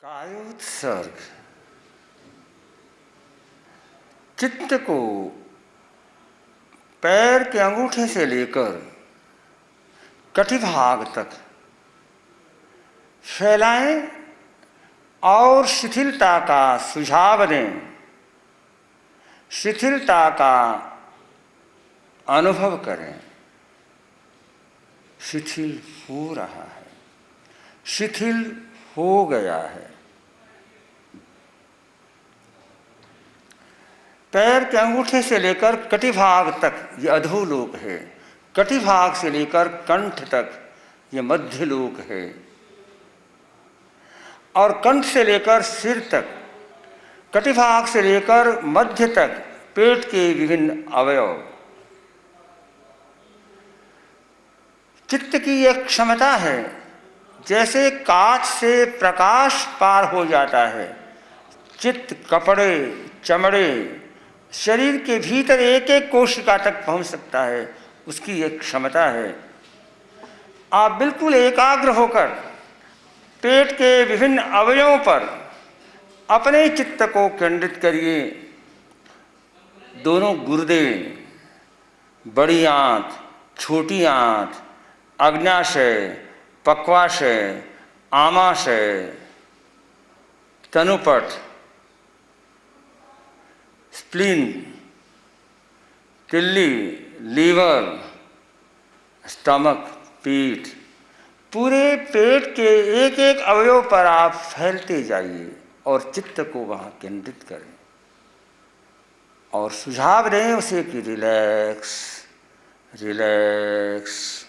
कायोत्सर्ग चित्त को पैर के अंगूठे से लेकर कटिभाग तक फैलाएं और शिथिलता का सुझाव दें, शिथिलता का अनुभव करें। शिथिल हो रहा है, शिथिल हो गया है। पैर के अंगूठे से लेकर कटिभाग तक ये अधोलोक है, कटिभाग से लेकर कंठ तक ये मध्यलोक है, और कंठ से लेकर सिर तक, कटिभाग से लेकर मध्य तक पेट के विभिन्न अवयव। चित्त की एक क्षमता है, जैसे कांच से प्रकाश पार हो जाता है। चित्त कपड़े, चमड़े, शरीर के भीतर एक एक कोशिका तक पहुंच सकता है, उसकी एक क्षमता है। आप बिल्कुल एकाग्र होकर पेट के विभिन्न अवयवों पर अपने चित्त को केंद्रित करिए। दोनों गुर्दे, बड़ी आंत, छोटी आंत, अग्न्याशय, पक्वाशय, आमाशय, तनुपट, स्प्लीन, तिल्ली, लीवर, स्टमक, पीठ, पूरे पेट के एक एक अवयव पर आप फैलते जाइए और चित्त को वहाँ केंद्रित करें और सुझाव दें उसे कि रिलैक्स, रिलैक्स।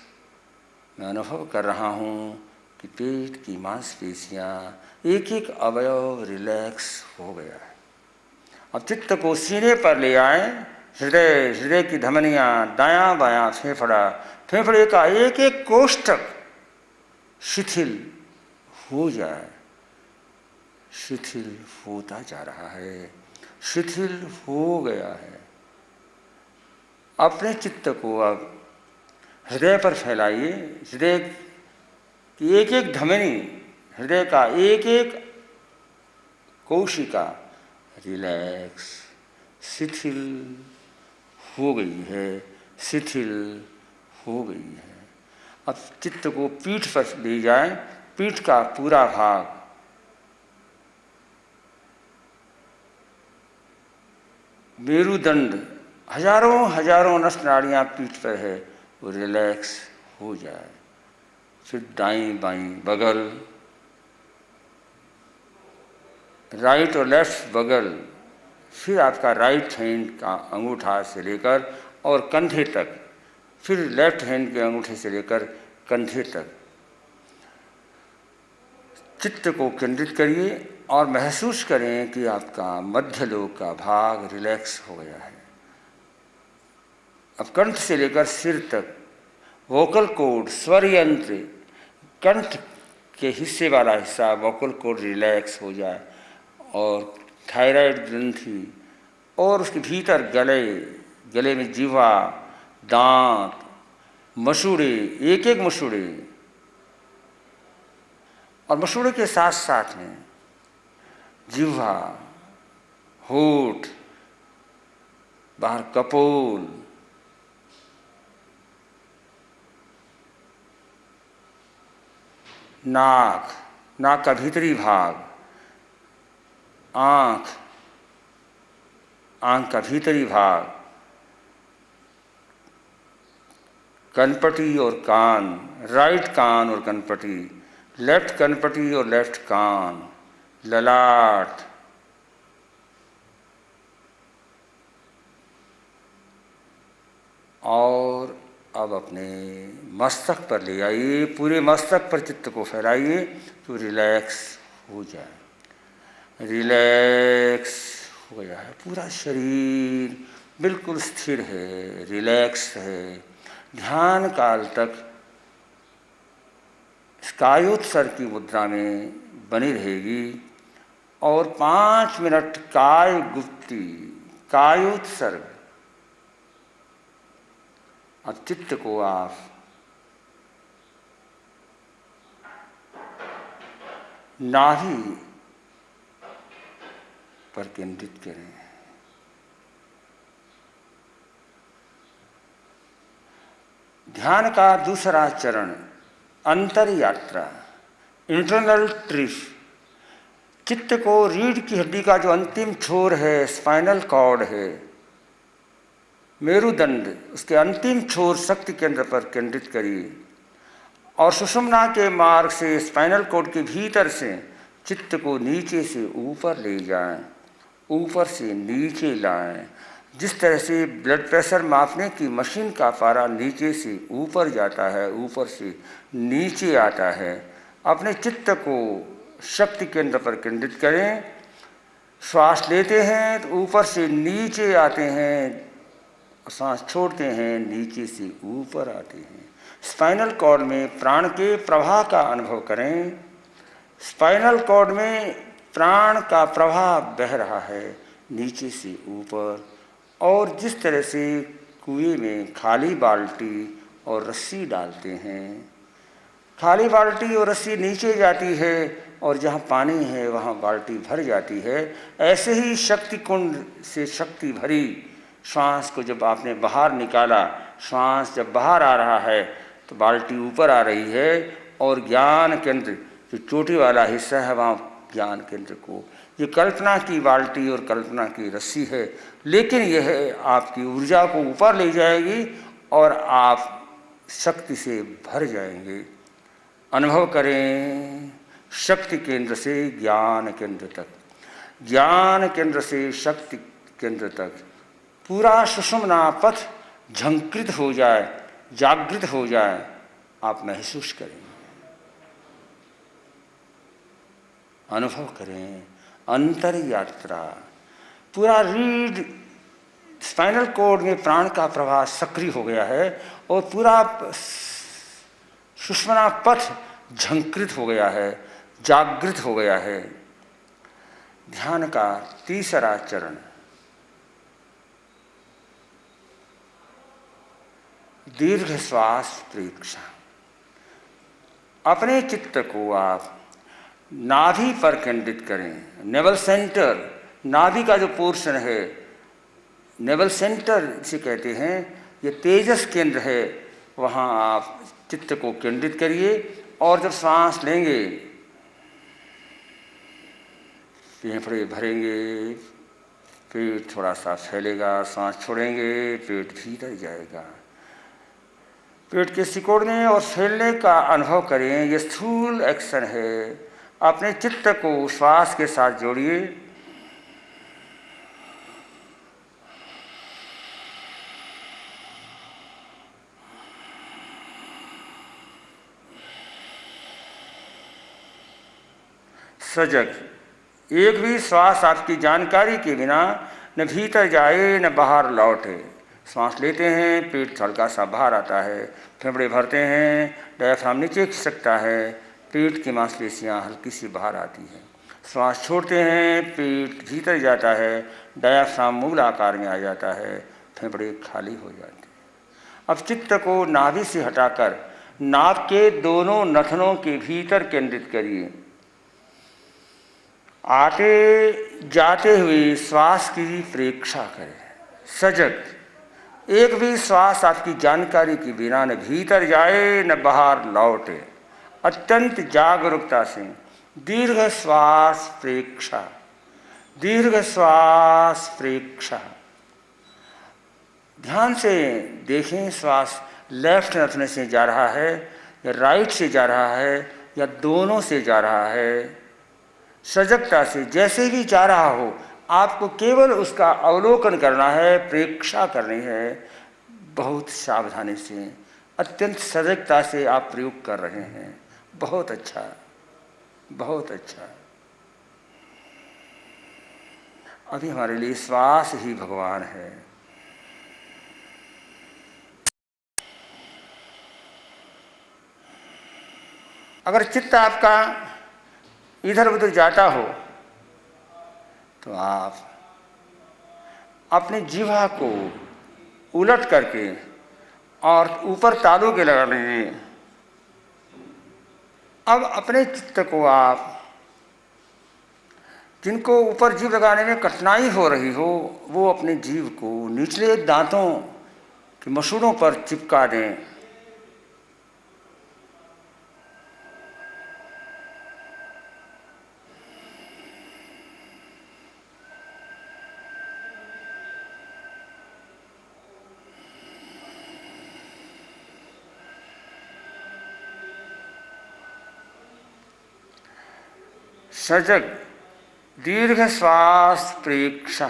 मैं अनुभव कर रहा हूँ कि पेट की मांसपेशियाँ, एक एक अवयव रिलैक्स हो गया है। अब चित्त को सीने पर ले आएं। हृदय, हृदय की धमनियाँ, दायां बायां फेफड़ा, फेफड़े का एक एक कोष्ठक शिथिल हो जाए। शिथिल होता जा रहा है, शिथिल हो गया है। अपने चित्त को अब हृदय पर फैलाइए। हृदय की एक एक धमनी, हृदय का एक एक कोशिका रिलैक्स, शिथिल हो गई है, शिथिल हो गई है। अब चित्त को पीठ पर ले जाएं। पीठ का पूरा भाग, मेरुदंड, हजारों हजारों नस नाड़ियाँ पीठ पर है, वो रिलैक्स हो जाए। फिर दाईं बाईं बगल, राइट और लेफ्ट बगल, फिर आपका राइट हैंड का अंगूठा से लेकर और कंधे तक, फिर लेफ्ट हैंड के अंगूठे से लेकर कंधे तक चित्त को केंद्रित करिए और महसूस करें कि आपका मध्यलोक का भाग रिलैक्स हो गया है। अब कंठ से लेकर सिर तक वोकल कॉर्ड, स्वर यंत्र, कंठ के हिस्से वाला हिस्सा वोकल कॉर्ड रिलैक्स हो जाए, और थायराइड ग्रंथि और उसके भीतर गले, गले में जीवा, दांत, मसूड़े, एक एक मसूड़े, और मसूड़े के साथ साथ में जीवा, होठ, बाहर कपोल, नाक, नाक का भीतरी भाग, आँख, आँख का भीतरी भाग, कनपटी और कान, राइट कान और कनपटी, लेफ्ट कनपटी और लेफ्ट कान, ललाट, और अब अपने मस्तक पर ले आइए। पूरे मस्तक पर चित्त को फैलाइए तो रिलैक्स हो जाए। रिलैक्स हो गया है, पूरा शरीर बिल्कुल स्थिर है, रिलैक्स है। ध्यान काल तक कायोत्सर्ग की मुद्रा में बनी रहेगी और 5 मिनट काय गुप्ती, कायोत्सर्ग। अब चित्त को आप नाभि पर केंद्रित करें। ध्यान का दूसरा चरण अंतर यात्रा, इंटरनल ट्रिप। चित्त को रीढ़ की हड्डी का जो अंतिम छोर है, स्पाइनल कॉर्ड है, मेरुदंड, उसके अंतिम छोर शक्ति केंद्र पर केंद्रित करिए और सुषुम्ना के मार्ग से स्पाइनल कॉर्ड के भीतर से चित्त को नीचे से ऊपर ले जाएं, ऊपर से नीचे लाएं। जिस तरह से ब्लड प्रेशर मापने की मशीन का पारा नीचे से ऊपर जाता है, ऊपर से नीचे आता है, अपने चित्त को शक्ति केंद्र पर केंद्रित करें। श्वास लेते हैं तो ऊपर से नीचे आते हैं, सांस छोड़ते हैं नीचे से ऊपर आते हैं। स्पाइनल कॉर्ड में प्राण के प्रवाह का अनुभव करें। स्पाइनल कॉर्ड में प्राण का प्रवाह बह रहा है नीचे से ऊपर। और जिस तरह से कुएं में खाली बाल्टी और रस्सी डालते हैं, खाली बाल्टी और रस्सी नीचे जाती है और जहाँ पानी है वहाँ बाल्टी भर जाती है, ऐसे ही शक्ति कुंड से शक्ति भरी श्वास को जब आपने बाहर निकाला, श्वास जब बाहर आ रहा है तो बाल्टी ऊपर आ रही है और ज्ञान केंद्र जो चोटी वाला हिस्सा है वहाँ ज्ञान केंद्र को, ये कल्पना की बाल्टी और कल्पना की रस्सी है, लेकिन यह आपकी ऊर्जा को ऊपर ले जाएगी और आप शक्ति से भर जाएंगे। अनुभव करें शक्ति केंद्र से ज्ञान केंद्र तक, ज्ञान केंद्र से शक्ति केंद्र तक पूरा सुषुम्ना पथ झंकृत हो जाए, जागृत हो जाए, आप महसूस करें, अनुभव करें। अंतर यात्रा, पूरा रीढ़ स्पाइनल कॉर्ड में प्राण का प्रवाह सक्रिय हो गया है और पूरा सुषुम्ना पथ झंकृत हो गया है, जागृत हो गया है। ध्यान का तीसरा चरण दीर्घ श्वास प्रेक्षा। अपने चित्त को आप नाभि पर केंद्रित करें। नेवल सेंटर, नाभि का जो पोर्शन है, नेवल सेंटर से कहते हैं, ये तेजस केंद्र है, वहाँ आप चित्त को केंद्रित करिए और जब सांस लेंगे फेफड़े भरेंगे, पेट थोड़ा सा फैलेगा, सांस छोड़ेंगे, पेट भीतर जाएगा। पेट के सिकोड़ने और फैलने का अनुभव करें, ये स्थूल एक्शन है। अपने चित्त को श्वास के साथ जोड़िए। सजग, एक भी श्वास आपकी जानकारी के बिना न भीतर जाए न बाहर लौटे। सांस लेते हैं, पेट हल्का सा बाहर आता है, फेफड़े भरते हैं, डायफ्राम नीचे खिसकता है, पेट की मांसपेशियां हल्की सी बाहर आती हैं। श्वास छोड़ते हैं, पेट भीतर जाता है, डायफ्राम मूल आकार में आ जाता है, फेफड़े खाली हो जाते हैं। अब चित्त को नाभि से हटाकर नाभ के दोनों नथनों के भीतर केंद्रित करिए। आते जाते हुए श्वास की प्रेक्षा करें। सजग, एक भी श्वास आपकी जानकारी के बिना न भीतर जाए न बाहर लौटे। अत्यंत जागरूकता से दीर्घ श्वास प्रेक्षा, दीर्घ श्वास प्रेक्षा। ध्यान से देखें श्वास लेफ्ट नथने से जा रहा है या राइट से जा रहा है या दोनों से जा रहा है। सजगता से जैसे भी जा रहा हो, आपको केवल उसका अवलोकन करना है, प्रेक्षा करनी है। बहुत सावधानी से, अत्यंत सजगता से आप प्रयोग कर रहे हैं। बहुत अच्छा, बहुत अच्छा। अभी हमारे लिए श्वास ही भगवान है। अगर चित्त आपका इधर उधर जाता हो तो आप अपनी जिह्वा को उलट करके और ऊपर तालू के लगा लीजिए। अब अपने चित्त को आप जिनको ऊपर जीभ लगाने में कठिनाई हो रही हो, वो अपने जीभ को निचले दांतों के मसूड़ों पर चिपका दें। सजग दीर्घ श्वास प्रेक्षा,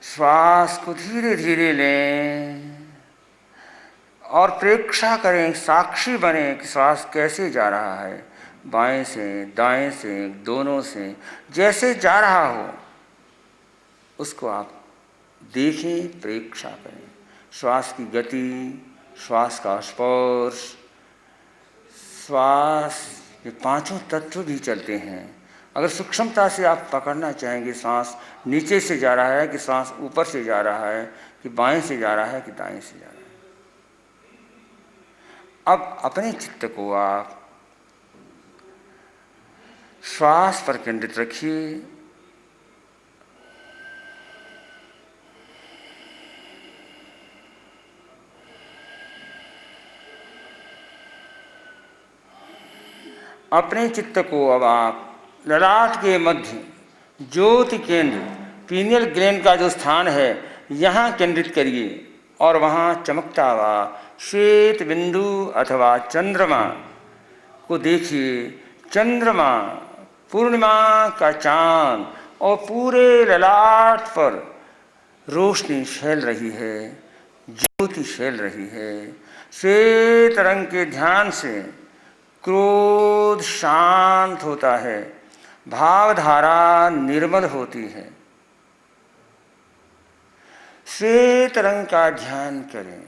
श्वास को धीरे धीरे लें और प्रेक्षा करें, साक्षी बने कि श्वास कैसे जा रहा है, बाएं से दाएं से दोनों से, जैसे जा रहा हो उसको आप देखें, प्रेक्षा करें। श्वास की गति, श्वास का स्पर्श, श्वास के पांचों तत्व भी चलते हैं। अगर सूक्ष्मता से आप पकड़ना चाहेंगे, सांस नीचे से जा रहा है कि सांस ऊपर से जा रहा है, कि बाएं से जा रहा है कि दाएं से जा रहा है। अब अपने चित्त को आप श्वास पर केंद्रित रखिए। अपने चित्त को अब आप ललाट के मध्य ज्योति केंद्र, पीनियल ग्लैंड का जो स्थान है, यहाँ केंद्रित करिए और वहाँ चमकता हुआ श्वेत बिंदु अथवा चंद्रमा को देखिए। चंद्रमा, पूर्णिमा का चांद और पूरे ललाट पर रोशनी फैल रही है, ज्योति फैल रही है। श्वेत रंग के ध्यान से क्रोध शांत होता है, भावधारा निर्मल होती है। श्वेत रंग का ध्यान करें,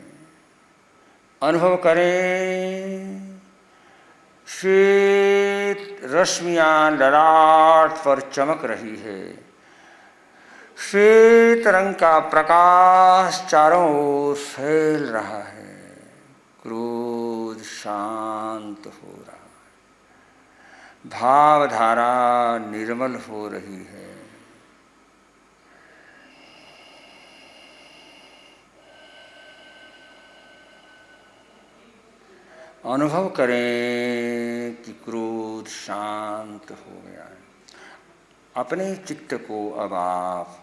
अनुभव करें श्वेत रश्मियां ललाट पर चमक रही है। श्वेत रंग का प्रकाश चारों ओर फैल रहा है, क्रोध शांत हो रहा है, भावधारा निर्मल हो रही है। अनुभव करें कि क्रोध शांत हो गया है। अपने चित्त को अब आप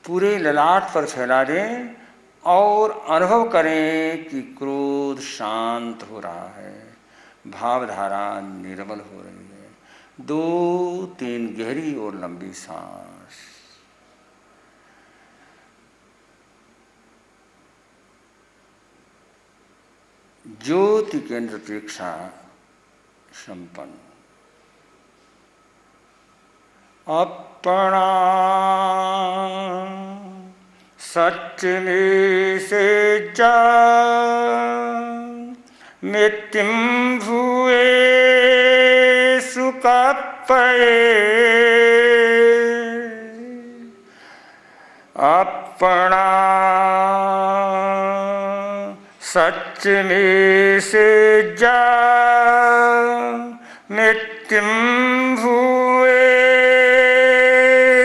पूरे ललाट पर फैला दें और अनुभव करें कि क्रोध शांत हो रहा है, भावधारा निर्मल हो रही है। 2-3 गहरी और लंबी सांस। ज्योति केंद्र प्रेक्षा संपन्न। अपना सच में से जा मृत्युम भूए सुकपये। अपना सच में से जा मृत्युम भूए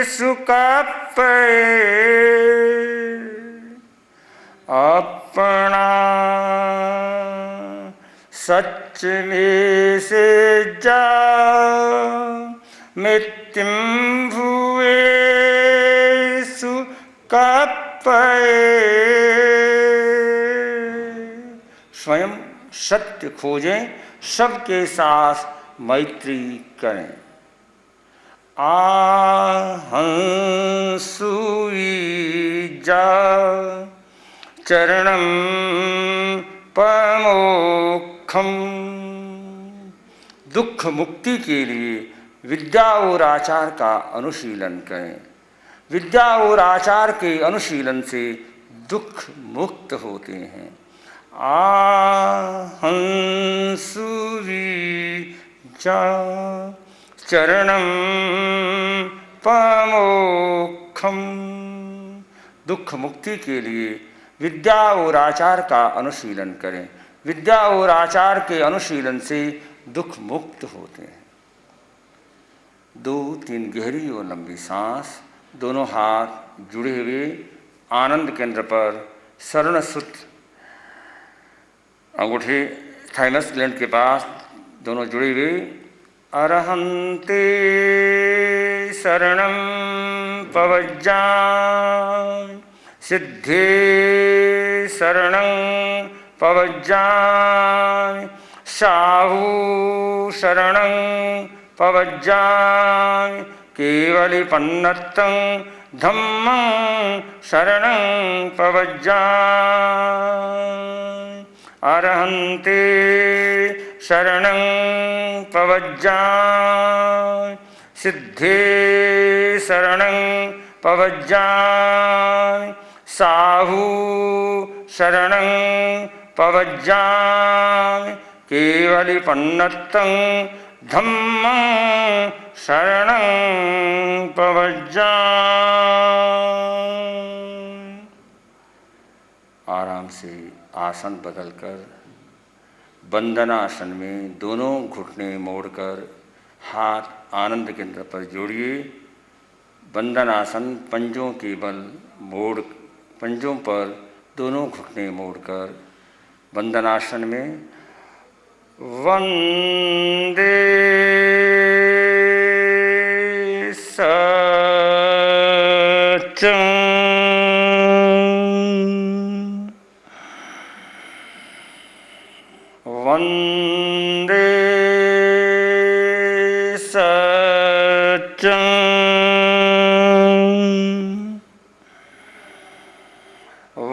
सुकपये। अपना सच में से जा मृत्युम भूए सुकपये। स्वयं सत्य खोजें, सबके साथ मैत्री करें। आहं सुई जा चरणम परमोक्षम। दुख मुक्ति के लिए विद्या और आचार का अनुशीलन करें। विद्या और आचार के अनुशीलन से दुख मुक्त होते हैं। आहं सुविजा चरणम परमोक्षम। दुख मुक्ति के लिए विद्या और आचार का अनुशीलन करें। विद्या और आचार के अनुशीलन से दुख मुक्त होते हैं। 2-3 गहरी और लंबी सांस, दोनों हाथ जुड़े हुए आनंद केंद्र पर, शरण सूत्र अंगूठे थाइमस ग्लैंड के पास दोनों जुड़े हुए। अरहंते शरणं पवज्जामि, सिद्धे शरणं पवज्जामि, साहू शरणं पवज्जामि, केवलिपन्नतं धम्मं शरणं पवज्जामि। अरहन्ते शरणं पवज्जामि, सिद्धे शरणं पवज्जामि, साहू शरणं पवज्जामि, केवलिपन्नतं धम्मं शरणं पवज्जामि। आराम से आसन बदलकर बंदनासन में दोनों घुटने मोड़कर हाथ आनंद केंद्र पर जोड़िए। बंदनासन पंजों के बल मोड़, पंजों पर दोनों घुटने मोड़कर बंदनासन में वंदे सच्चं वंदे सच्चं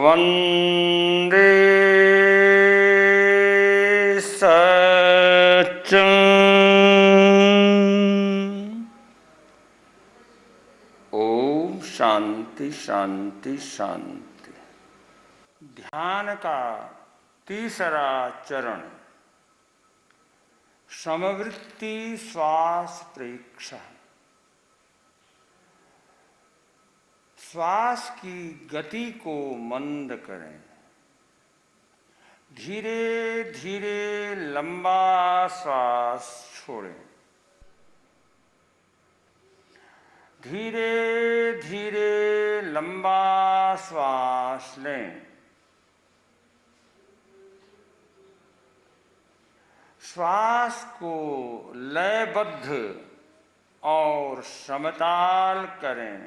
वंदे सच्चं। ओम शांति शांति शांति। ध्यान का तीसरा चरण समवृत्ति श्वास प्रेक्षण। श्वास की गति को मंद करें। धीरे धीरे लंबा श्वास छोड़ें। धीरे धीरे लंबा श्वास लें। श्वास को लयबद्ध और समताल करें।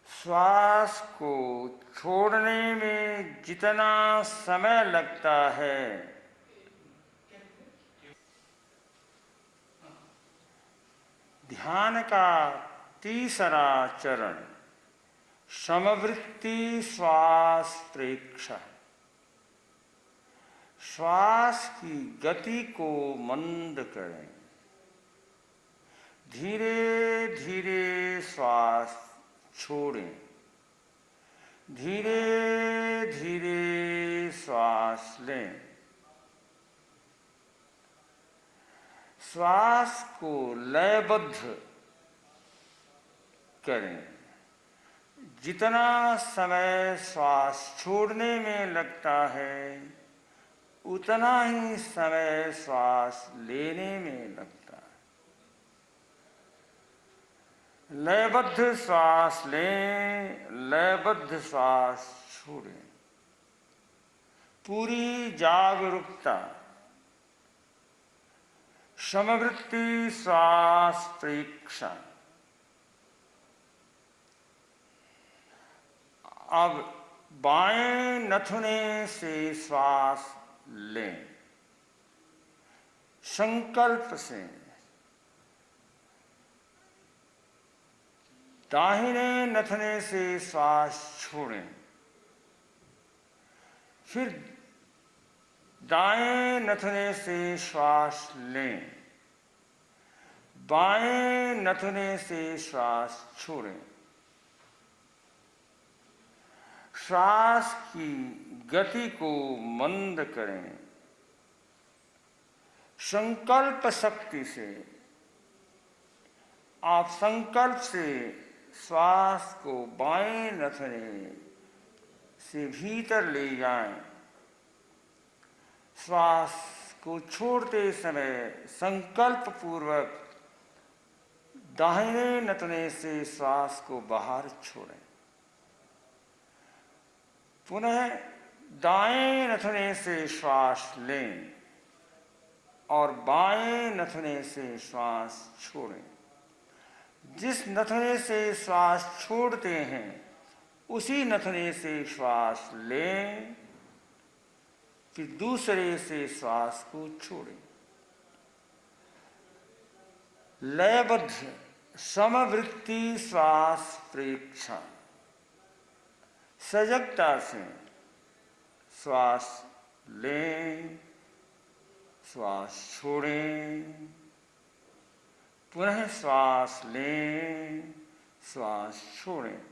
श्वास को छोड़ने में जितना समय लगता है, ध्यान का तीसरा चरण समवृत्ति श्वास प्रेक्षण। श्वास की गति को मंद करें। धीरे धीरे श्वास छोड़ें। धीरे धीरे श्वास लें। श्वास को लयबद्ध करें। जितना समय श्वास छोड़ने में लगता है, उतना ही समय श्वास लेने में लगता है। लयबद्ध श्वास लें, लयबद्ध श्वास छोड़ें। पूरी जागरूकता समवृत्ति श्वास प्रेक्षण। अब बाएं नथुने से श्वास लें। संकल्प से दाहिने नथुने से श्वास छोड़ें। फिर दाएं नथुने से श्वास लें। बाएं नथुने से श्वास छोड़ें। श्वास की गति को मंद करें। संकल्प शक्ति से आप संकल्प से श्वास को बाएं नथुने से भीतर ले जाएं। श्वास को छोड़ते समय संकल्प पूर्वक दाहिने नथुने से श्वास को बाहर छोड़ें। पुनः दाएं नथुने से श्वास लें और बाएं नथुने से श्वास छोड़ें। जिस नथुने से श्वास छोड़ते हैं उसी नथुने से श्वास लें, फिर दूसरे से श्वास को छोड़ें। लयबद्ध समवृत्ति श्वास प्रेक्षण। सजगता से श्वास लें, श्वास छोड़ें, पुनः श्वास लें, श्वास छोड़ें।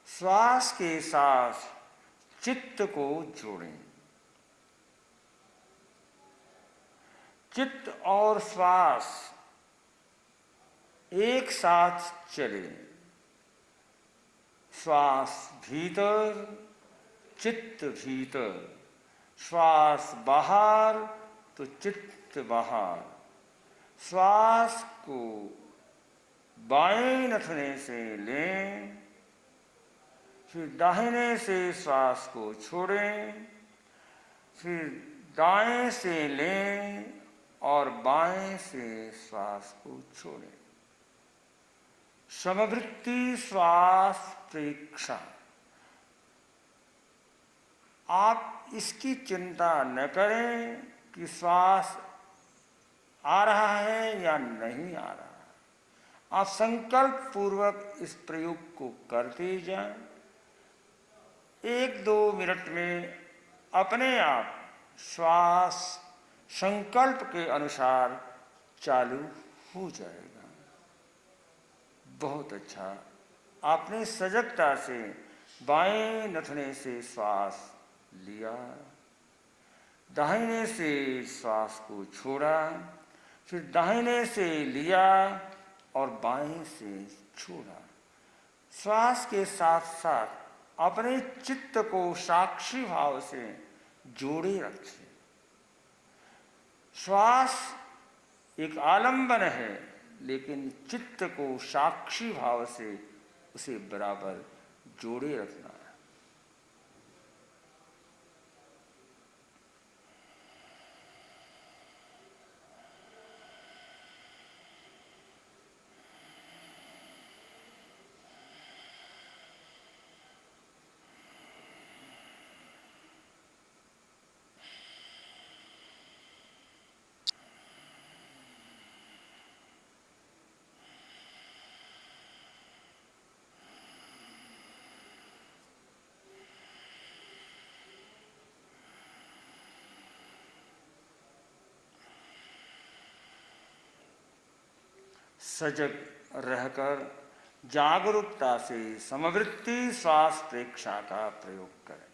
श्वास के साथ चित्त को जोड़ें। चित्त और श्वास एक साथ चले। श्वास भीतर, चित्त भीतर। श्वास बाहर तो चित्त बाहर। श्वास को बाएं नथुने से लें, फिर दाहिने से श्वास को छोड़ें, फिर दाएं से लें और बाएं से श्वास को छोड़ें। समवृत्ति श्वास प्रेक्षण। आप इसकी चिंता न करें कि श्वास आ रहा है या नहीं आ रहा है। आप संकल्प पूर्वक इस प्रयोग को करते जाएं। 1-2 मिनट में अपने आप श्वास संकल्प के अनुसार चालू हो जाएगा। बहुत अच्छा। आपने सजगता से बाएं नथुने से श्वास लिया, दाहिने से श्वास को छोड़ा, फिर दाहिने से लिया और बाएं से छोड़ा। श्वास के साथ साथ अपने चित्त को साक्षी भाव से जोड़े रखें। श्वास एक आलंबन है, लेकिन चित्त को साक्षी भाव से उसे बराबर जोड़े रखना है। सजग रहकर जागरूकता से समवृत्ति श्वास प्रेक्षा का प्रयोग करें।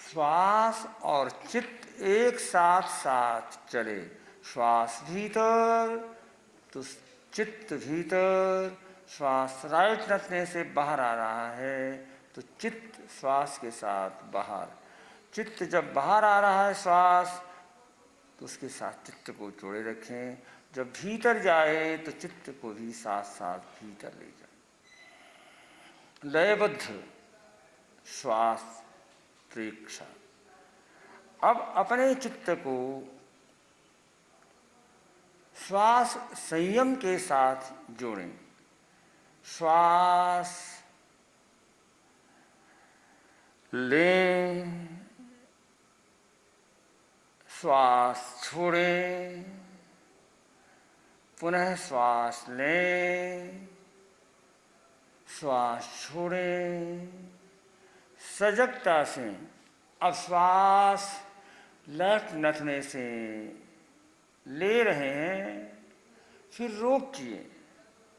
श्वास और चित्त एक साथ साथ चले। श्वास भीतर तो चित्त भीतर। श्वास राइट नथुने से बाहर आ रहा है तो चित्त श्वास के साथ बाहर। चित्त जब बाहर आ रहा है श्वास तो उसके साथ चित्त को जोड़े रखें। जब भीतर जाए तो चित्त को भी साथ साथ भीतर ले जाए। लयबद्ध श्वास प्रेक्षा। अब अपने चित्त को श्वास संयम के साथ जोड़ें। श्वास लें, श्वास छोड़ें, पुनः श्वास लें, श्वास छोड़ें। सजगता से अब श्वास लेफ्ट नथने से ले रहे हैं, फिर रोकिए,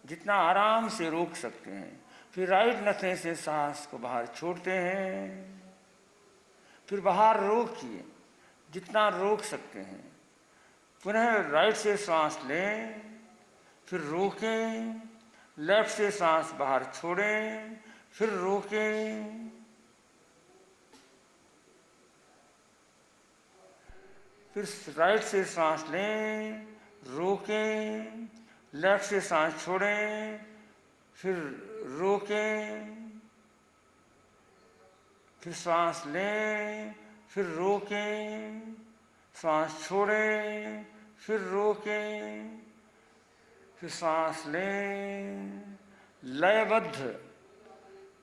जितना आराम से रोक सकते हैं। फिर राइट नथने से सांस को बाहर छोड़ते हैं, फिर बाहर रोकिए, जितना रोक सकते हैं। पुनः राइट से सांस लें, फिर रोकें, लेफ्ट से सांस बाहर छोड़ें, फिर रोकें, फिर राइट से सांस लें, रोकें, लेफ्ट से सांस छोड़ें, फिर रोकें, फिर सांस लें, फिर रोकें, सांस छोड़ें, फिर रोकें, फिर सांस लें। लयबद्ध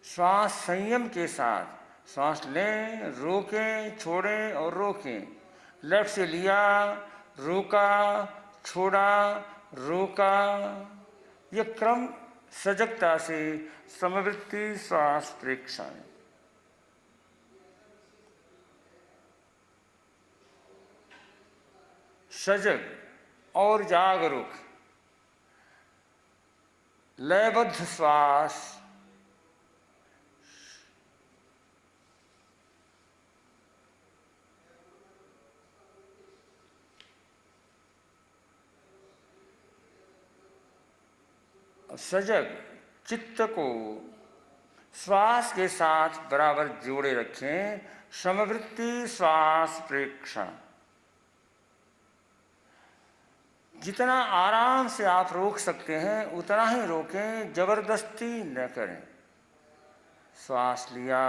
श्वास संयम के साथ सांस लें, रोकें, छोड़ें और रोकें। लेफ्ट से लिया, रोका, छोड़ा, रोका। यह क्रम सजगता से समवृत्ति श्वास प्रेक्षण। सजग और जागरूक लयबद्ध श्वास सजग चित्त को श्वास के साथ बराबर जोड़े रखें। समवृत्ति श्वास प्रेक्षण। जितना आराम से आप रोक सकते हैं उतना ही रोकें, जबरदस्ती न करें। श्वास लिया,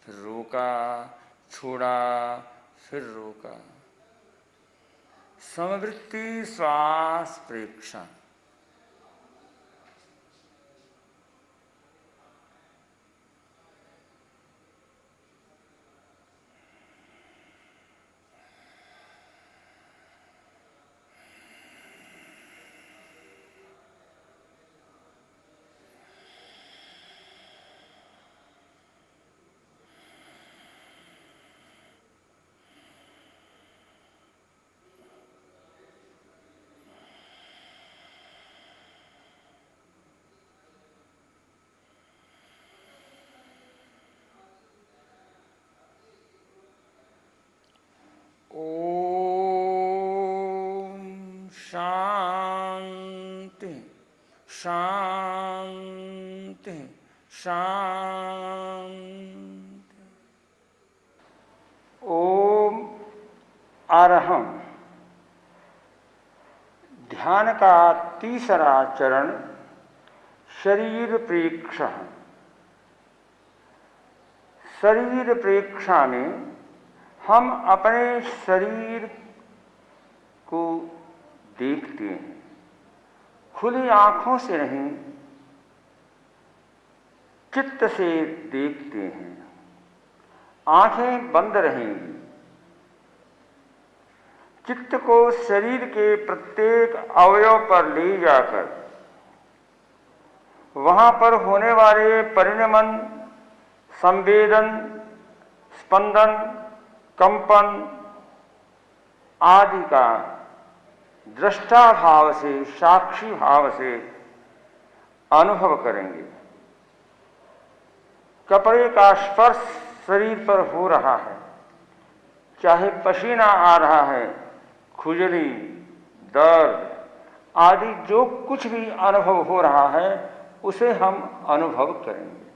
फिर रोका, छोड़ा, फिर रोका। समवृत्ति श्वास प्रेक्षण। ओम शांति शांति शांति। ओम अरहम। ध्यान का तीसरा चरण शरीर प्रेक्षण। शरीर प्रेक्षण में हम अपने शरीर को देखते हैं। खुली आंखों से नहीं, चित्त से देखते हैं। आंखें बंद रहेंगी। चित्त को शरीर के प्रत्येक अवयव पर ले जाकर वहां पर होने वाले परिणमन, संवेदन, स्पंदन, कंपन आदि का दृष्टा भाव से, साक्षी भाव से अनुभव करेंगे। कपड़े का स्पर्श शरीर पर हो रहा है, चाहे पसीना आ रहा है, खुजली, दर्द आदि जो कुछ भी अनुभव हो रहा है उसे हम अनुभव करेंगे।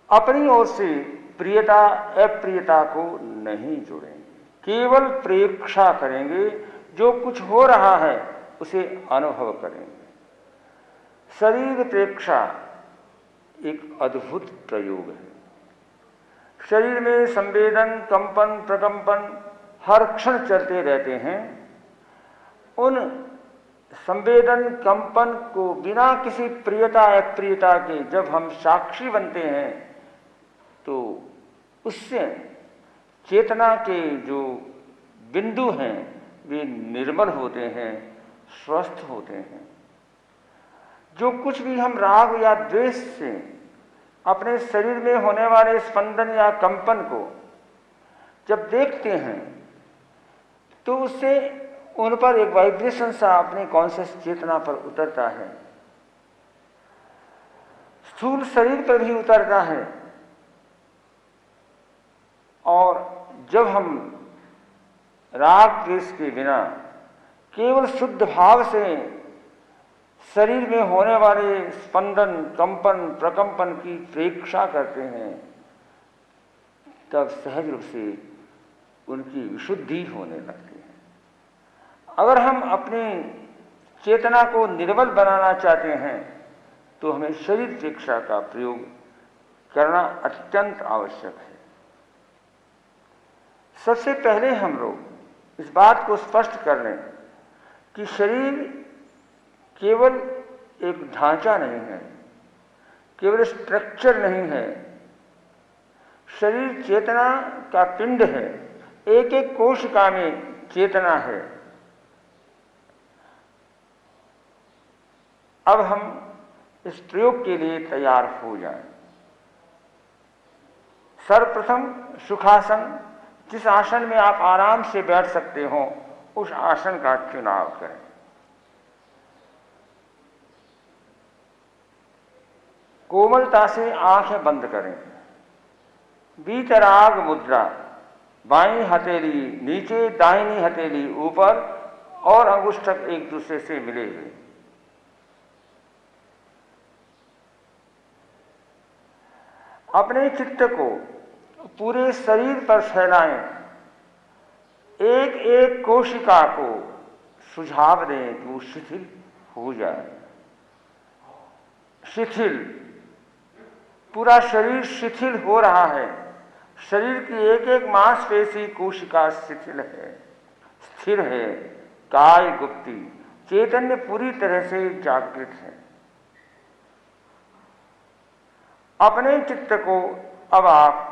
अपनी ओर से प्रियता अप्रियता को नहीं जोड़ेंगे, केवल प्रेक्षा करेंगे। जो कुछ हो रहा है उसे अनुभव करेंगे। शरीर प्रेक्षा एक अद्भुत प्रयोग है। शरीर में संवेदन, कंपन, प्रकंपन हर क्षण चलते रहते हैं। उन संवेदन कंपन को बिना किसी प्रियता अप्रियता के जब हम साक्षी बनते हैं तो उससे चेतना के जो बिंदु हैं वे निर्मल होते हैं, स्वस्थ होते हैं। जो कुछ भी हम राग या द्वेष से अपने शरीर में होने वाले स्पंदन या कंपन को जब देखते हैं तो उससे उन पर एक वाइब्रेशन सा अपने कॉन्शियस चेतना पर उतरता है, स्थूल शरीर पर भी उतरता है। और जब हम राग द्वेष के बिना केवल शुद्ध भाव से शरीर में होने वाले स्पंदन, कंपन, प्रकंपन की प्रेक्षा करते हैं तब सहज रूप से उनकी विशुद्धि होने लगती है। अगर हम अपनी चेतना को निर्मल बनाना चाहते हैं तो हमें शरीर प्रेक्षा का प्रयोग करना अत्यंत आवश्यक है। सबसे पहले हम लोग इस बात को स्पष्ट कर लें कि शरीर केवल एक ढांचा नहीं है, केवल स्ट्रक्चर नहीं है। शरीर चेतना का पिंड है, एक एक कोशिका में चेतना है। अब हम इस प्रयोग के लिए तैयार हो जाएं। सर्वप्रथम सुखासन, जिस आसन में आप आराम से बैठ सकते हो उस आसन का चुनाव करें। कोमलता से आंखें बंद करें। वीतराग मुद्रा, बाईं हथेली नीचे, दाहिनी हथेली ऊपर और अंगुष्ठक एक दूसरे से मिले हुए। अपने चित्त को पूरे शरीर पर फैलाएं। एक एक कोशिका को सुझाव दें कि वो शिथिल हो जाए। शिथिल, पूरा शरीर शिथिल हो रहा है। शरीर की एक एक मांसपेशी कोशिका शिथिल है, स्थिर है, काय गुप्ती, चैतन्य पूरी तरह से जागृत है। अपने चित्त को अब आप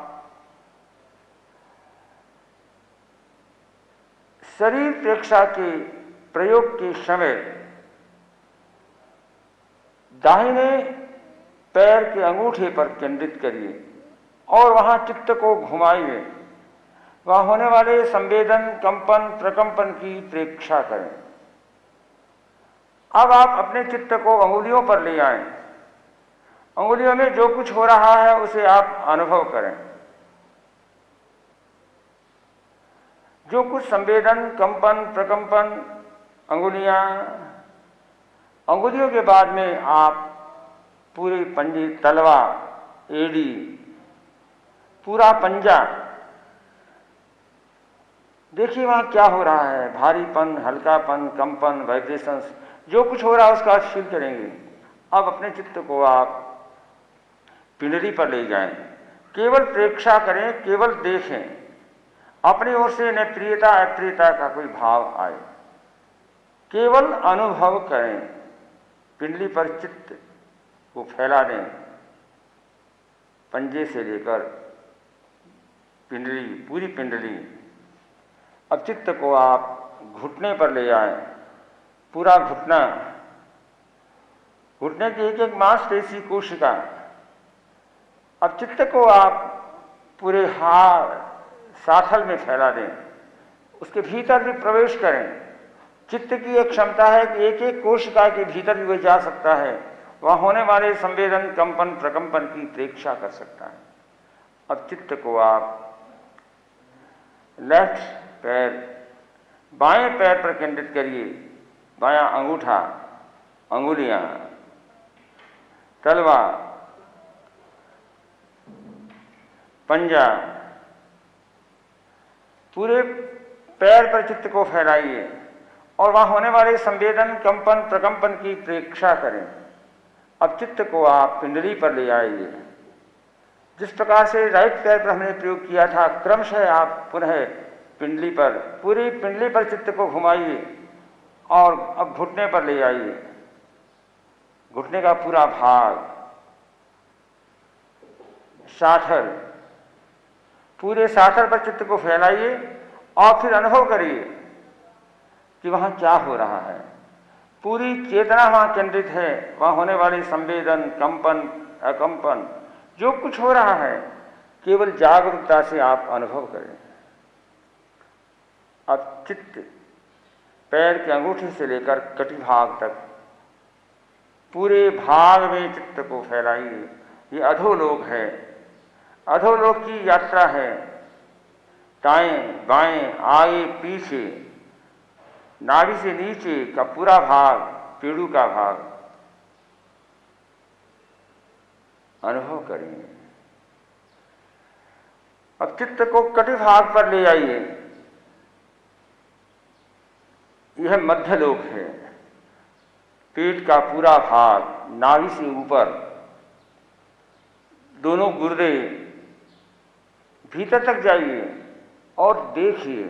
शरीर प्रेक्षा के प्रयोग के समय दाहिने पैर के अंगूठे पर केंद्रित करिए और वहां चित्त को घुमाइए। वहां होने वाले संवेदन, कंपन, प्रकंपन की प्रेक्षा करें। अब आप अपने चित्त को अंगुलियों पर ले आएं। अंगुलियों में जो कुछ हो रहा है उसे आप अनुभव करें। जो कुछ संवेदन, कंपन, प्रकंपन, अंगुलियों के बाद में आप पूरी पंजे, तलवा, एड़ी, पूरा पंजा देखिए वहां क्या हो रहा है। भारीपन, हल्कापन, कंपन, वाइब्रेशंस, जो कुछ हो रहा है उसका आप फील करेंगे। अब अपने चित्त को आप पिंडली पर ले जाएं। केवल प्रेक्षा करें, केवल देखें। अपनी ओर से न प्रियता अप्रियता का कोई भाव आए, केवल अनुभव करें। पिंडली पर चित्त को फैला दें, पंजे से लेकर पिंडली, पूरी पिंडली। अब चित्त को आप घुटने पर ले आए। पूरा घुटना, घुटने की एक एक मांसपेशी कोशिका। अब चित्त को आप पूरे हाथ साथल में फैला दें, उसके भीतर भी प्रवेश करें। चित्त की एक क्षमता है कि एक एक कोशिका के भीतर भी वह जा सकता है, वहां होने वाले संवेदन, कंपन, प्रकंपन की प्रेक्षा कर सकता है। अब चित्त को आप लेफ्ट पैर, बाएं पैर पर केंद्रित करिए। बायां अंगूठा, अंगुलियां, तलवा, पंजा, पूरे पैर पर चित्त को फैलाइए और वहां होने वाले संवेदन, कंपन, प्रकंपन की प्रेक्षा करें। अब चित्त को आप पिंडली पर ले आइए। जिस प्रकार से राइट पैर पर हमने प्रयोग किया था, क्रमशः आप पुनः पिंडली पर, पूरी पिंडली पर चित्त को घुमाइए और अब घुटने पर ले आइए, घुटने का पूरा भाग, साथर, पूरे साथर पर चित्त को फैलाइए और फिर अनुभव करिए कि वहाँ क्या हो रहा है। पूरी चेतना वहाँ केंद्रित है, वहाँ होने वाली संवेदन, कंपन, अकंपन, जो कुछ हो रहा है केवल जागरूकता से आप अनुभव करें। अब चित्त पैर के अंगूठे से लेकर कटी भाग तक पूरे भाग में चित्त को फैलाइए। ये अधोलोक है, अधोलोक की यात्रा है। दाएं बाएं आगे पीछे, नाभि से नीचे का पूरा भाग, पेड़ू का भाग अनुभव करेंगे। अब चित्त को कटी भाग पर ले आइए। यह मध्यलोक है, पेट का पूरा भाग, नाभि से ऊपर, दोनों गुर्दे, भीतर तक जाइए और देखिए।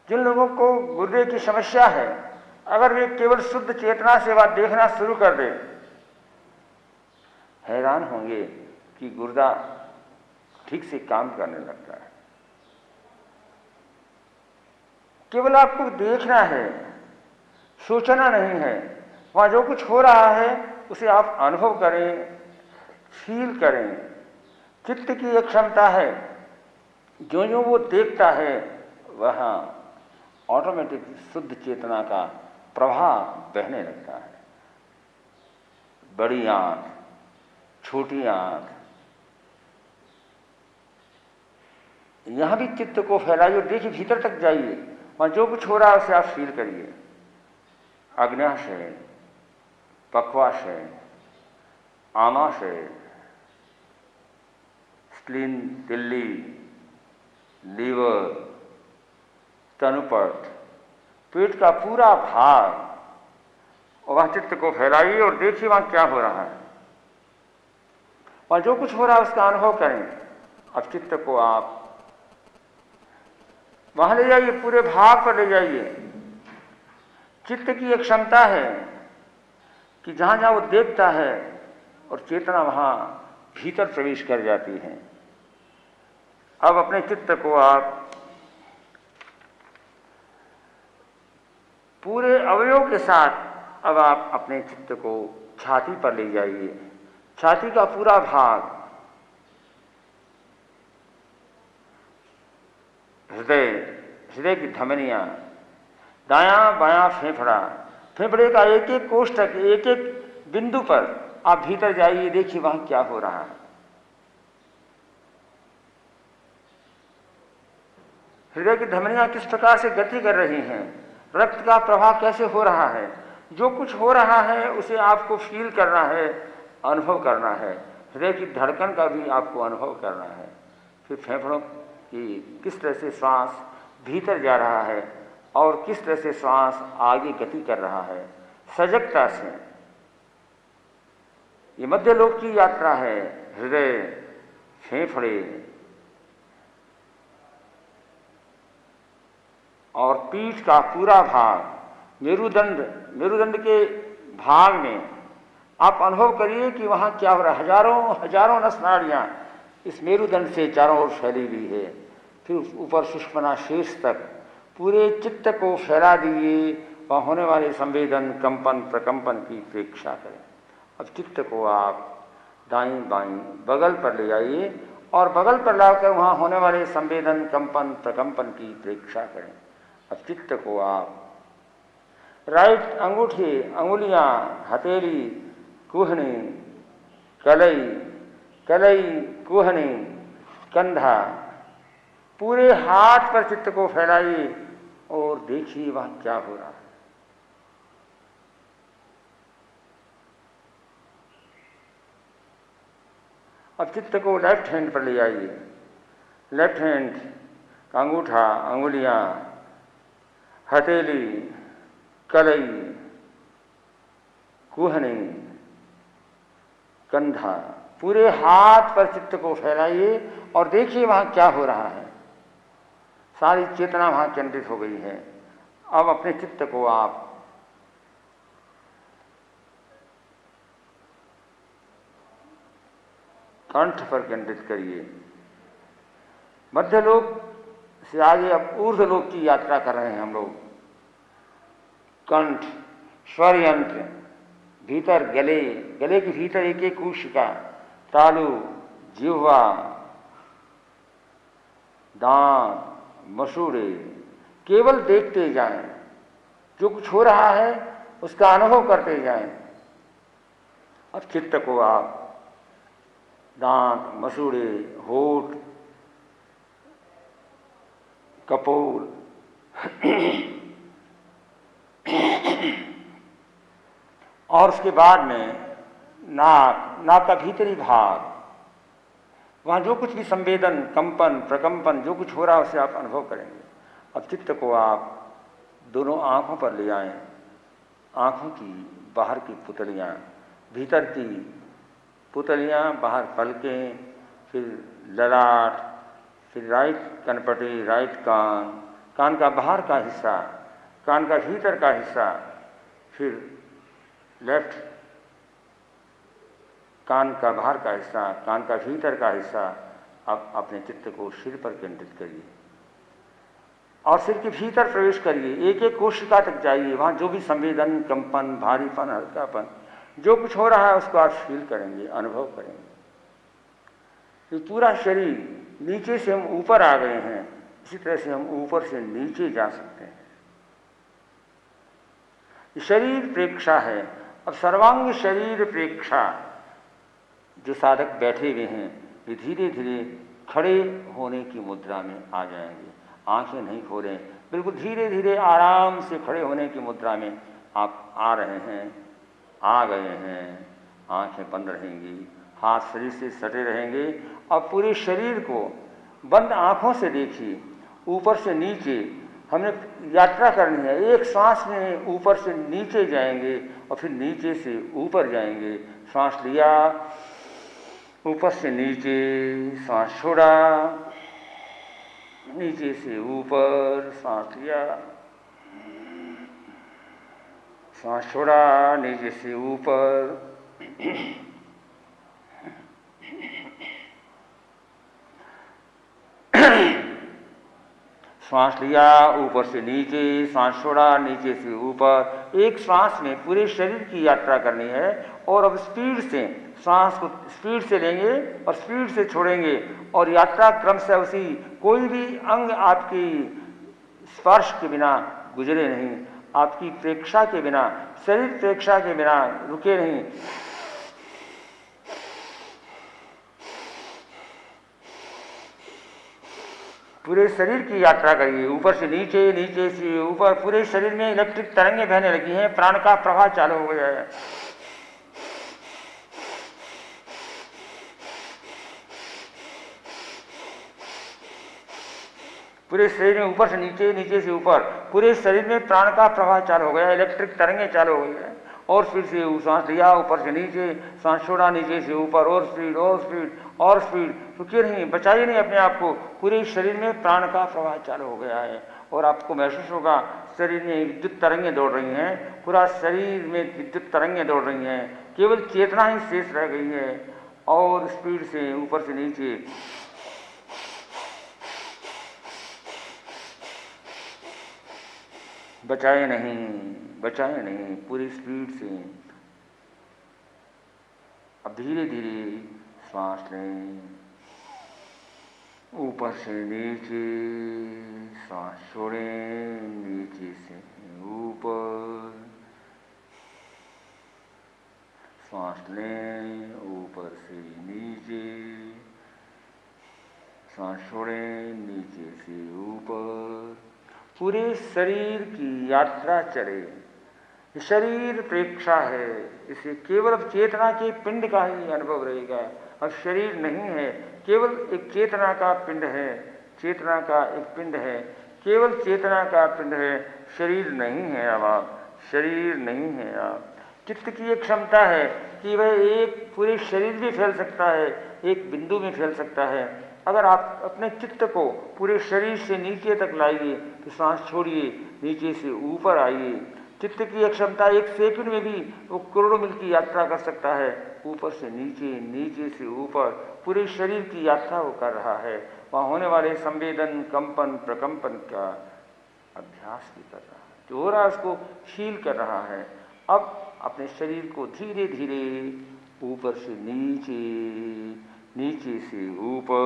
जिन लोगों को गुर्दे की समस्या है, अगर वे केवल शुद्ध चेतना से वह देखना शुरू कर दे, हैरान होंगे कि गुर्दा ठीक से काम करने लगता है। केवल आपको देखना है, सोचना नहीं है। वहाँ जो कुछ हो रहा है उसे आप अनुभव करें, फील करें। चित्त की एक क्षमता है, जो जो वो देखता है वहाँ ऑटोमेटिक शुद्ध चेतना का प्रवाह बहने लगता है। बड़ी आँख, छोटी आँख, यहाँ भी चित्त को फैलाइए और देखिए, भीतर तक जाइए। वहाँ जो कुछ हो रहा है उसे आप फील करिए। अग्न्याशय, पक्वाशय, आमाशय, स्प्लीन, तिल्ली, लीवर, तनुपट, पेट का पूरा भाग, और वहाँ चित्त को फैलाइए और देखिए वहाँ क्या हो रहा है। वहाँ जो कुछ हो रहा है उसका अनुभव करें। अब चित्त को आप वहाँ ले जाइए, पूरे भाग पर ले जाइए। चित्त की एक क्षमता है कि जहाँ जहाँ वो देखता है और चेतना वहाँ भीतर प्रवेश कर जाती है। अब अपने चित्त को आप पूरे अवयव के साथ अब आप अपने चित्त को छाती पर ले जाइए। छाती का पूरा भाग, हृदय, हृदय की धमनियाँ, दायां बायां फेफड़ा, फेफड़े का एक एक कोष्ठक, एक एक बिंदु पर आप भीतर जाइए, देखिए वहाँ क्या हो रहा है। हृदय की धमनियाँ किस प्रकार से गति कर रही हैं, रक्त का प्रवाह कैसे हो रहा है। जो कुछ हो रहा है उसे आपको फील करना है, अनुभव करना है। हृदय की धड़कन का भी आपको अनुभव करना है। फिर फेफड़ों की किस तरह से श्वास भीतर जा रहा है और किस तरह से श्वास आगे गति कर रहा है, सजगता से। ये मध्यलोक की यात्रा है। हृदय, फेफड़े और पीठ का पूरा भाग, मेरुदंड, मेरुदंड के भाग में आप अनुभव करिए कि वहाँ क्या हो रहा है। हजारों हजारों नस नाड़ियाँ इस मेरुदंड से चारों ओर फैली हुई है। फिर ऊपर सुषुम्ना शीर्ष तक पूरे चित्त को फैला दीजिए। वहाँ होने वाले संवेदन, कंपन, प्रकंपन की प्रेक्षा करें। अब चित्त को आप दाईं बाईं बगल पर ले जाइए और बगल पर लाकर वहाँ होने वाले संवेदन, कंपन, प्रकंपन की प्रेक्षा करें। अब चित्त को आप राइट अंगूठे, अंगुलियाँ, हथेली, कुहनी, कलई, कलई, कुहनी, कंधा, पूरे हाथ पर चित्त को फैलाइए और देखिए वहाँ क्या हो रहा है। अब चित्त को लेफ्ट हैंड पर ले आइए। लेफ्ट हैंड का अंगूठा, अंगुलियाँ, हथेली, कलई, कुहनी, कंधा, पूरे हाथ पर चित्त को फैलाइए और देखिए वहाँ क्या हो रहा है। सारी चेतना वहाँ केंद्रित हो गई है। अब अपने चित्त को आप कंठ पर केंद्रित करिए। मध्यलोक से आगे अब ऊर्ध्वलोक की यात्रा कर रहे हैं हम लोग। कंठ, स्वर यंत्र, भीतर गले, गले के भीतर एक एक कोशिका, तालु, जिह्वा, दांत, मसूड़े, केवल देखते जाएं। जो कुछ हो रहा है उसका अनुभव करते जाएं। अब चित्त को आप दांत, मसूड़े, होठ, कपोल, और उसके बाद में नाक, नाक का भीतरी भाग, वहाँ जो कुछ भी संवेदन, कंपन, प्रकंपन जो कुछ हो रहा है उसे आप अनुभव करेंगे। अब चित्त को आप दोनों आँखों पर ले आएं। आँखों की बाहर की पुतलियाँ, भीतर की पुतलियाँ, बाहर पलकें, फिर ललाट, फिर राइट कनपटी, राइट कान, कान का बाहर का हिस्सा, कान का भीतर का हिस्सा, फिर लेफ्ट कान का बाहर का हिस्सा, कान का भीतर का हिस्सा। अब अपने चित्त को सिर पर केंद्रित करिए और सिर के भीतर प्रवेश करिए। एक एक कोशिका तक जाइए। वहाँ जो भी संवेदन, कंपन, भारीपन, हल्कापन जो कुछ हो रहा है उसको आप फील करेंगे, अनुभव करेंगे। ये पूरा शरीर, नीचे से हम ऊपर आ गए हैं, इसी तरह से हम ऊपर से नीचे जा सकते हैं। शरीर प्रेक्षा है। अब सर्वांग शरीर प्रेक्षा जो साधक बैठे हुए हैं ये धीरे धीरे खड़े होने की मुद्रा में आ जाएंगे। आंखें नहीं खोलें, बिल्कुल धीरे धीरे आराम से खड़े होने की मुद्रा में आप आ रहे हैं, आ गए हैं। आंखें बंद रहेंगी, हाथ शरीर से सटे रहेंगे और पूरे शरीर को बंद आंखों से देखिए। ऊपर से नीचे हमने यात्रा करनी है। एक सांस में ऊपर से नीचे जाएंगे और फिर नीचे से ऊपर जाएंगे। सांस लिया, ऊपर से नीचे, सांस छोड़ा, नीचे से ऊपर, सांस लिया, सांस छोड़ा, नीचे से ऊपर। सांस लिया, ऊपर से नीचे, सांस छोड़ा, नीचे से ऊपर। एक सांस में पूरे शरीर की यात्रा करनी है। और अब स्पीड से सांस को स्पीड से लेंगे और स्पीड से छोड़ेंगे और यात्रा क्रम से उसी, कोई भी अंग आपकी स्पर्श के बिना गुजरे नहीं, आपकी प्रेक्षा के बिना, शरीर प्रेक्षा के बिना रुके नहीं। पूरे शरीर की यात्रा करिए, ऊपर से नीचे, नीचे से ऊपर। पूरे शरीर में इलेक्ट्रिक तरंगें बहने लगी हैं, प्राण का प्रवाह चालू हो गया है। पूरे शरीर में ऊपर से नीचे, नीचे से ऊपर, पूरे शरीर में प्राण का प्रवाह चालू हो गया, इलेक्ट्रिक तरंगें चालू हो गई है। और फिर से सांस लिया, ऊपर से नीचे, सांस छोड़ा, नीचे से ऊपर। और स्पीड, और स्पीड, और स्पीड। रुकिए नहीं, बचाइए नहीं अपने आप को। पूरे शरीर में प्राण का प्रवाह चालू हो गया है और आपको महसूस होगा शरीर में विद्युत तरंगें दौड़ रही हैं। पूरा शरीर में विद्युत तरंगें दौड़ रही हैं, केवल चेतना ही शेष रह गई है। और स्पीड से ऊपर से नीचे, बचाए नहीं, बचाए नहीं, पूरी स्पीड से। अब धीरे धीरे सांस लें, ऊपर से नीचे, सांस छोड़ें, नीचे से ऊपर, सांस लें, ऊपर से नीचे, सांस छोड़ें, नीचे से ऊपर। पूरे शरीर की यात्रा चले। शरीर प्रेक्षा है, इसे केवल चेतना के पिंड का ही अनुभव रहेगा। अब शरीर नहीं है, केवल एक चेतना का पिंड है, चेतना का एक पिंड है, केवल चेतना का पिंड है। शरीर नहीं है। अब आप शरीर नहीं है। आप चित्त की एक क्षमता है कि वह एक पूरे शरीर में फैल सकता है, एक बिंदु में फैल सकता है। अगर आप अपने चित्त को पूरे शरीर से नीचे तक लाइए तो सांस छोड़िए, नीचे से ऊपर आइए। चित्त की एक क्षमता 1 सेकंड में भी वो करोड़ों मील की यात्रा कर सकता है। ऊपर से नीचे, नीचे से ऊपर, पूरे शरीर की यात्रा वो कर रहा है। वहाँ होने वाले संवेदन, कंपन, प्रकंपन का अभ्यास भी कर रहा है। जो हो रहा है उसको फील कर रहा है। अब अपने शरीर को धीरे धीरे ऊपर से नीचे, नीचे से ऊपर,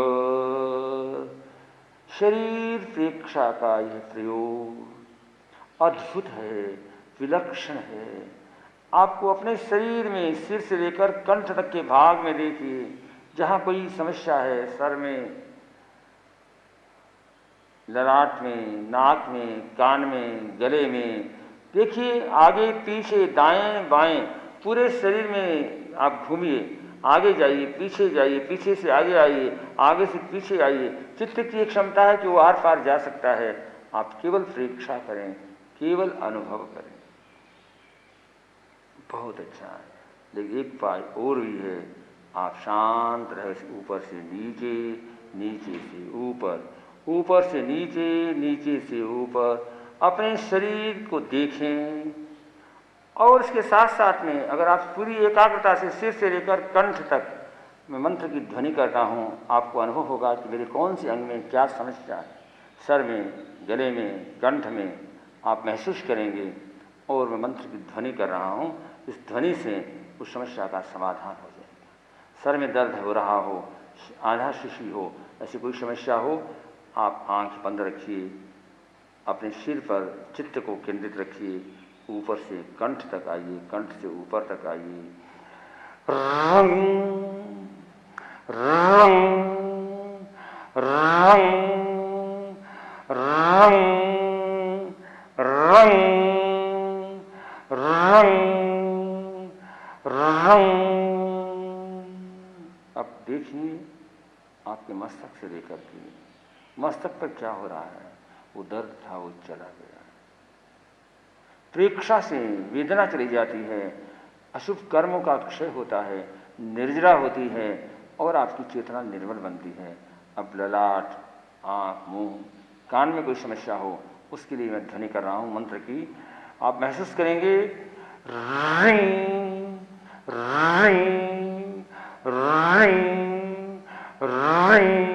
शरीर प्रेक्षा का यह प्रयोग अद्भुत है, विलक्षण है। आपको अपने शरीर में सिर से लेकर कंठ तक के भाग में देखिए, जहाँ कोई समस्या है, सर में, ललाट में, नाक में, कान में, गले में, देखिए आगे पीछे, दाएं बाएं, पूरे शरीर में आप घूमिए। आगे जाइए, पीछे जाइए, पीछे से आगे आइए, आगे से पीछे आइए। चित्त की एक क्षमता है कि वो आर पार जा सकता है। आप केवल प्रेक्षा करें, केवल अनुभव करें। बहुत अच्छा है। लेकिन एक पाई और भी है, आप शांत रहे। ऊपर से नीचे, नीचे से ऊपर, ऊपर से नीचे, नीचे से ऊपर अपने शरीर को देखें। और इसके साथ साथ में अगर आप पूरी एकाग्रता से सिर से लेकर कंठ तक मैं मंत्र की ध्वनि करता हूँ, आपको अनुभव होगा कि मेरे कौन से अंग में क्या समस्या है। सर में, गले में, कंठ में आप महसूस करेंगे और मैं मंत्र की ध्वनि कर रहा हूँ। इस ध्वनि से उस समस्या का समाधान हो जाएगा। सर में दर्द हो रहा हो, आधा शिशी हो, ऐसी कोई समस्या हो, आप आँख बंद रखिए, अपने सिर पर चित्त को केंद्रित रखिए, ऊपर से कंठ तक आइए, कंठ से ऊपर तक आइए। रंग रंग रंग रंग रंग रंग रंग। अब देखिए आपके मस्तक से लेकर के मस्तक पर क्या हो रहा है। वो दर्द था, वो चला गया। प्रेक्षा से वेदना चली जाती है, अशुभ कर्मों का क्षय होता है, निर्जरा होती है और आपकी चेतना निर्मल बनती है। अब ललाट, आँख, मुंह, कान में कोई समस्या हो, उसके लिए मैं ध्वनि कर रहा हूँ मंत्र की। आप महसूस करेंगे ring ring ring ring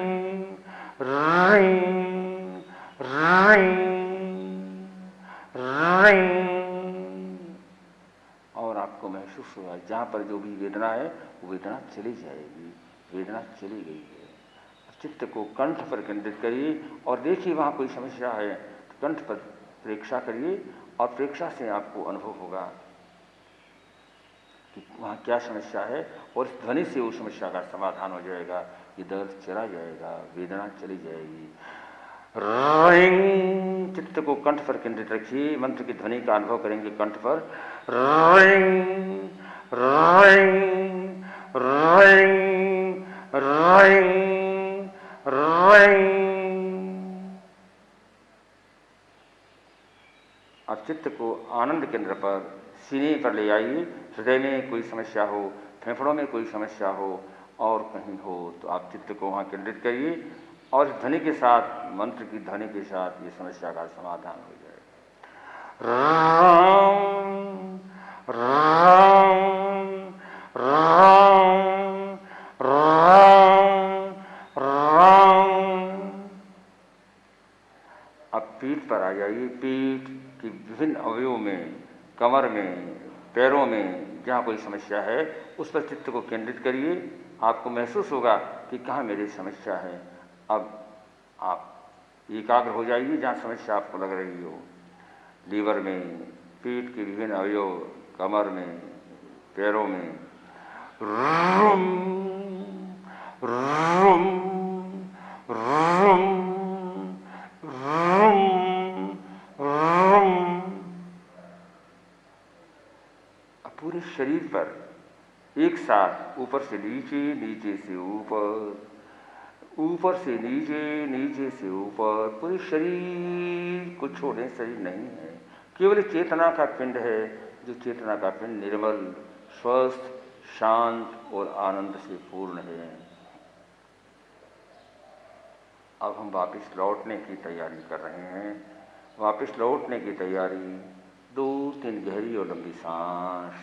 ring ring. और आपको महसूस होगा जहाँ पर जो भी वेदना है वो वेदना चली जाएगी, वेदना चली गई है। चित्त को कंठ पर केंद्रित करिए और देखिए वहाँ कोई समस्या है तो कंठ पर प्रेक्षा करिए और प्रेक्षा से आपको अनुभव होगा कि वहाँ क्या समस्या है और इस ध्वनि से उस समस्या का समाधान हो जाएगा। ये दर्द चला जाएगा, वेदना चली जाएगी। रिंग, चित्त को कंठ पर केंद्रित रखिए, मंत्र की ध्वनि का अनुभव करेंगे कंठ पर। Ring ring ring ring ring. अब चित्त को आनंद केंद्र पर, सीने पर ले आइए। हृदय में कोई समस्या हो, फेफड़ों में कोई समस्या हो और कहीं हो तो आप चित्त को वहाँ केंद्रित करिए और इस ध्वनि के साथ, मंत्र की ध्वनि के साथ ये समस्या का समाधान हो जाएगा। राम राम राम राम राम। अब पीठ पर आ जाइए। पीठ की विभिन्न अवयवों में, कमर में, पैरों में जहाँ कोई समस्या है उस पर चित्त को केंद्रित करिए। आपको महसूस होगा कि कहाँ मेरी समस्या है। अब आप एकाग्र हो जाइए जहाँ समस्या आपको लग रही हो। लीवर में, पीठ के विभिन्न अवयव, कमर में, पैरों में। Room room room room room. पूरे शरीर पर एक साथ ऊपर से नीचे, नीचे से ऊपर, ऊपर से नीचे, नीचे से ऊपर, पूरे शरीर को छोड़े। शरीर नहीं है, केवल चेतना का पिंड है। जो चेतना का पिंड निर्मल, स्वस्थ, शांत और आनंद से पूर्ण है। अब हम वापस लौटने की तैयारी कर रहे हैं। वापस लौटने की तैयारी, 2-3 गहरी और लंबी सांस,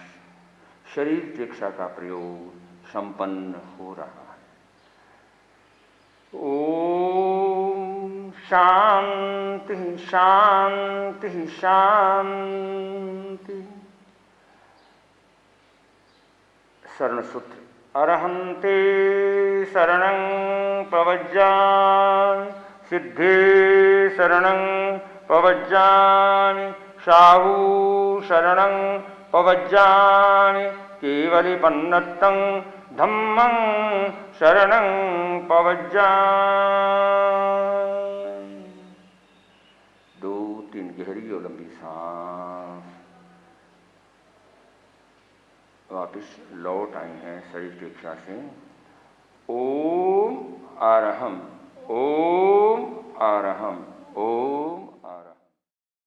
शरीर प्रेक्षा का प्रयोग संपन्न हो रहा है। ओम शांति शांति शांति। शरण सूत्र। अरहंते शरणं प्रव्रजामि, सिद्धे शरणं प्रव्रजामि, साहू शरणं प्रव्रजामि, केवलिपन्नतं धम्मं शरणं प्रव्रजामि। 2-3 गहरी और लंबी सांस। वापिस लौट आए हैं शरीर की इच्छा से। ओम आरहम, ओम आरहम, ओम